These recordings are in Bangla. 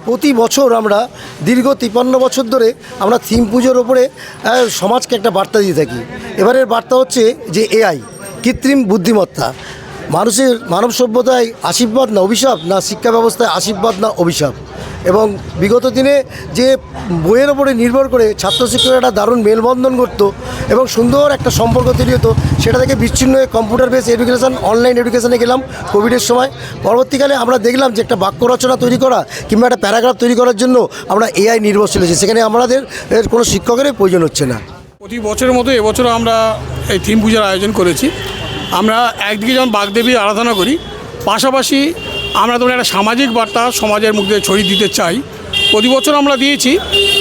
প্রতি বছর আমরা দীর্ঘ 53 বছর ধরে আমরা থিম পুজোর ওপরে সমাজকে একটা বার্তা দিয়ে থাকি। এবারের বার্তা হচ্ছে যে এআই, কৃত্রিম বুদ্ধিমত্তা মানুষের মানব সভ্যতায় আশীর্বাদ না অভিশাপ, না শিক্ষা ব্যবস্থায় আশীর্বাদ না অভিশাপ। এবং বিগত দিনে যে বইয়ের ওপরে নির্ভর করে ছাত্র শিক্ষকরা একটা দারুণ মেলবন্ধন করত এবং সুন্দর একটা সম্পর্ক তৈরি হতো, সেটা থেকে বিচ্ছিন্ন হয়ে কম্পিউটার বেস এডুকেশন, অনলাইন এডুকেশনে গেলাম কোভিডের সময়। পরবর্তীকালে আমরা দেখলাম যে একটা বাক্য রচনা তৈরি করা কিংবা একটা প্যারাগ্রাফ তৈরি করার জন্য আমরা এআই নির্ভরশীল হয়েছি, সেখানে আমাদের কোনো শিক্ষকেরই প্রয়োজন হচ্ছে না। প্রতি বছরের মতো এবছরও আমরা এই থিম পূজার আয়োজন করেছি। আমরা একদিকে যেমন বাগদেবীর আরাধনা করি, পাশাপাশি আমরা তো একটা সামাজিক বার্তা সমাজের মধ্যে ছড়িয়ে দিতে চাই। প্রতি বছর আমরা দিয়েছি।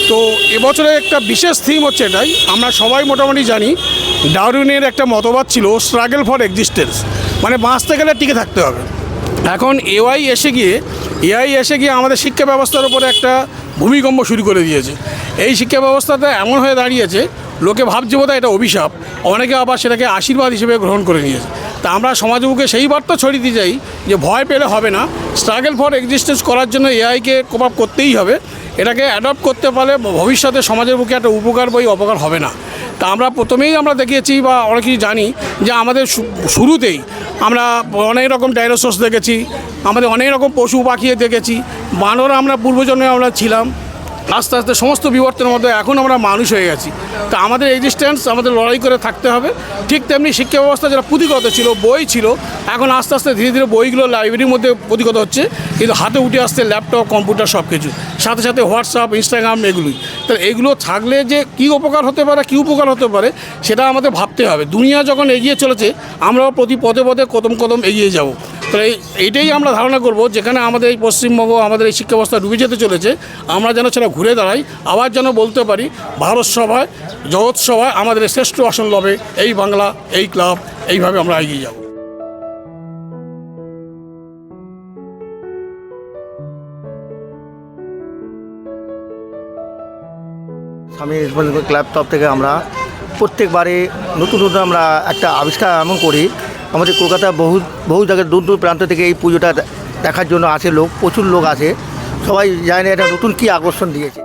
তো এবছরে একটা বিশেষ থিম হচ্ছে এটাই। আমরা সবাই মোটামুটি জানি ডারউইনের একটা মতবাদ ছিল স্ট্রাগল ফর এক্সিস্টেন্স, মানে বাঁচতে গেলে টিকে থাকতে হবে। এখন এআই এসে গিয়ে আমাদের শিক্ষা ব্যবস্থার উপরে একটা ভূমিকম্প শুরু করে দিয়েছে। এই শিক্ষা ব্যবস্থাটা এমন হয়ে দাঁড়িয়েছে, লোকে ভাবছে বোধহয় এটা অভিশাপ, অনেকে আবার সেটাকে আশীর্বাদ হিসেবে গ্রহণ করে নিয়েছে। তা আমরা সমাজকে সেই বার্তা ছড়িয়ে দিতে চাই যে ভয় পেলে হবে না, স্ট্রাগল ফর এক্সিস্টেন্স করার জন্য এআইকে কোপ আপ করতেই হবে। এটাকে অ্যাডপ্ট করতে পারলে ভবিষ্যতে সমাজের বুকে একটা উপকার বই অপকার হবে না। তা আমরা প্রথমেই আমরা দেখিয়েছি বা অনেক কিছু জানি যে আমাদের শুরুতেই আমরা অনেক রকম ডাইনোসরস দেখেছি, আমাদের অনেক রকম পশু পাখি দেখেছি, বানর আমরা পূর্বজন্মে আমরা ছিলাম। আস্তে আস্তে সমস্ত বিবর্তনের মধ্যে এখন আমরা মানুষ হয়ে গেছি। তা আমাদের এক্সিস্টেন্স আমাদের লড়াই করে থাকতে হবে। ঠিক তেমনি শিক্ষা ব্যবস্থা যারা পুঁথিগত ছিল, বই ছিল, এখন আস্তে আস্তে ধীরে ধীরে বইগুলো লাইব্রেরির মধ্যে পুঁথিগত হচ্ছে, কিন্তু হাতে উঠে আসছে ল্যাপটপ, কম্পিউটার, সব কিছু, সাথে সাথে হোয়াটসঅ্যাপ, ইনস্টাগ্রাম, এগুলোই। তো এগুলো থাকলে যে কী উপকার হতে পারে, কী উপকার হতে পারে, সেটা আমাদের ভাবতে হবে। দুনিয়া যখন এগিয়ে চলেছে, আমরাও প্রতি পদে পদে কদম কদম এগিয়ে যাব। তো এইটাই আমরা ধারণা করব, যেখানে আমাদের এই পশ্চিমবঙ্গ, আমাদের এই শিক্ষা ব্যবস্থা ডুবে যেতে চলেছে, আমরা যেন সেটা ঘুরে দাঁড়াই, আবার যেন বলতে পারি ভারত সভায়, জগৎ সভায় আমাদের শ্রেষ্ঠ আসন লবে এই বাংলা, এই ক্লাব। এইভাবে আমরা এগিয়ে যাব। স্বামী ক্লাব তরফ থেকে আমরা প্রত্যেকবারে নতুন নতুন আমরা একটা আবিষ্কার এমন করি। আমাদের কলকাতায় বহু জায়গায় দূর দূর প্রান্ত থেকে এই পুজোটা দেখার জন্য আসে লোক, প্রচুর লোক আসে। সবাই জানে এটা নতুন কী আকর্ষণ দিয়েছে।